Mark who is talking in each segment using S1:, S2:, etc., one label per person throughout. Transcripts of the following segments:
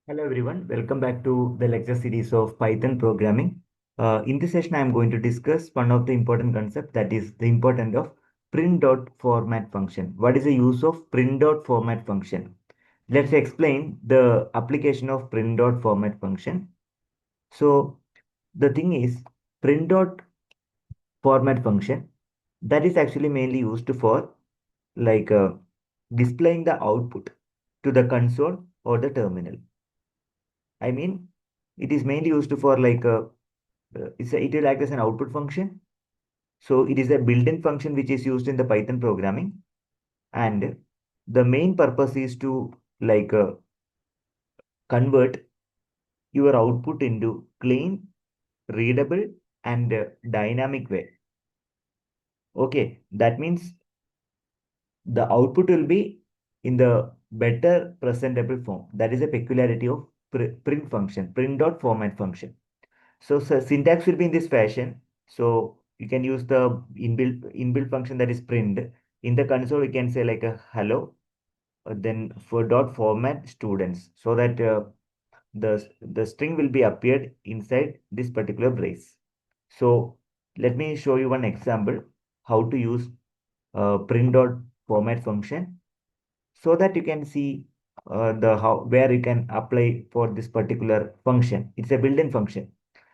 S1: Hello everyone, welcome back to the lecture series of Python programming. In this session, I am going to discuss one of the important concepts, that is the importance of print.format function. What is the use of print.format function? Let's explain the application of print.format function. So the thing is, print.format function, that is actually mainly used for like displaying the output to the console or the terminal. I mean, it is mainly used for it will act as an output function. So it is a built-in function which is used in the Python programming, and the main purpose is to convert your output into clean, readable, and dynamic way. Okay, that means the output will be in the better presentable form. That is a peculiarity of print function, print.format function. So syntax will be in this fashion. So you can use the inbuilt function, that is print. In the console, you can say like a hello, then for dot format students, so that the string will be appeared inside this particular brace. So let me show you one example how to use print dot format function, so that you can see the how where you can apply for this particular function. It's a built-in function.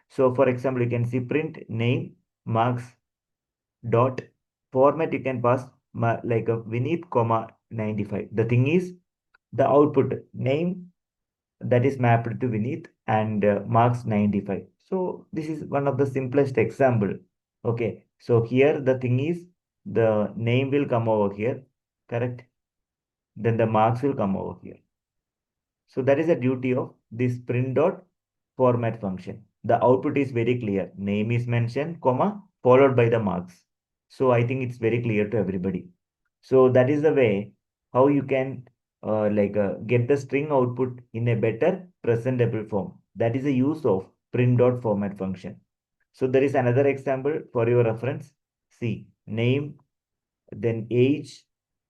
S1: So for example, you can see print name marks dot format. You can pass like a Vineet comma 95. The thing is, the output name, that is mapped to Vineet, and marks 95. So this is one of the simplest example. Okay. So here the thing is, the name will come over here, correct? Then the marks will come over here. So that is the duty of this print dot format function. The output is very clear. Name is mentioned, comma, followed by the marks. So I think it's very clear to everybody. So that is the way how you can get the string output in a better presentable form. That is the use of print dot format function. So there is another example for your reference. See, name, then age,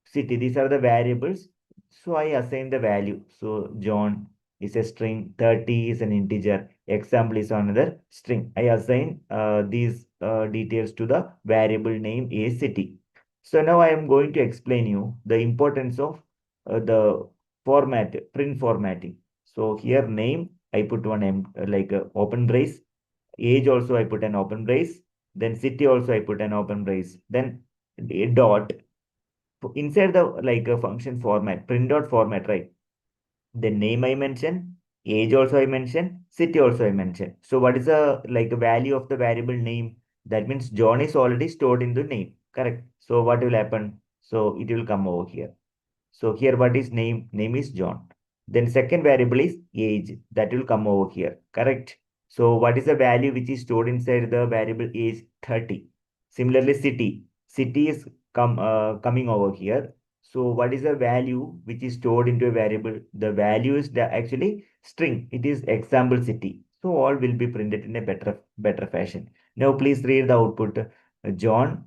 S1: city. These are the variables. So I assign the value. So John is a string, 30 is an integer, example is another string. I assign these details to the variable name a city. So now I am going to explain you the importance of the print formatting. So here name, I put one open brace. Age also I put an open brace. Then city also I put an open brace. Then a dot inside the like a function format, print dot format, right? The name I mentioned, age also I mentioned, city also I mentioned. So what is the value of the variable name? That means John is already stored in the name, correct? So what will happen? So it will come over here. So here what is name? Name is John. Then second variable is age. That will come over here, correct? So what is the value which is stored inside the variable age? 30. Similarly, city. City is coming over here. So what is the value which is stored into a variable? The value is actually string. It is example city. So all will be printed in a better fashion. Now please read the output. John,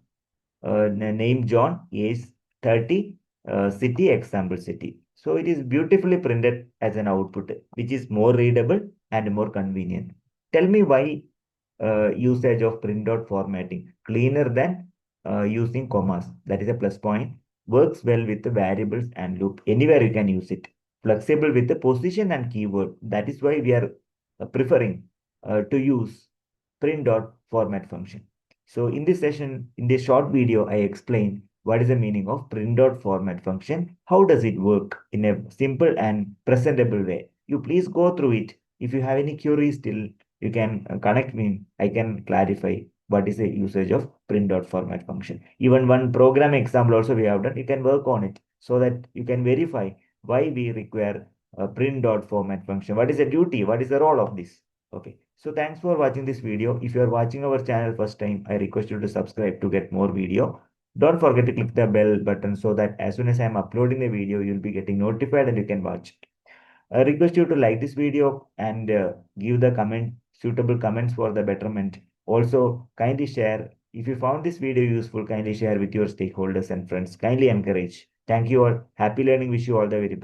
S1: name John, age 30, city, example city. So it is beautifully printed as an output, which is more readable and more convenient. Tell me why usage of print dot formatting cleaner than using commas. That is a plus point. Works well with the variables and loop. Anywhere you can use it. Flexible with the position and keyword. That is why we are preferring to use print dot format function. So in this session, in this short video, I explained what is the meaning of print dot format function. How does it work in a simple and presentable way? You please go through it. If you have any queries still, you can connect me. I can clarify what is the usage of print dot format function. Even one program example also we have done. You can work on it so that you can verify why we require a print dot format function. What is the duty? What is the role of this? Okay. So thanks for watching this video. If you are watching our channel first time, I request you to subscribe to get more video. Don't forget to click the bell button so that as soon as I am uploading the video, you'll be getting notified and you can watch it. I request you to like this video and give the suitable comments for the betterment. Also, kindly share. If you found this video useful, kindly share with your stakeholders and friends. Kindly encourage. Thank you all. Happy learning. Wish you all the very best.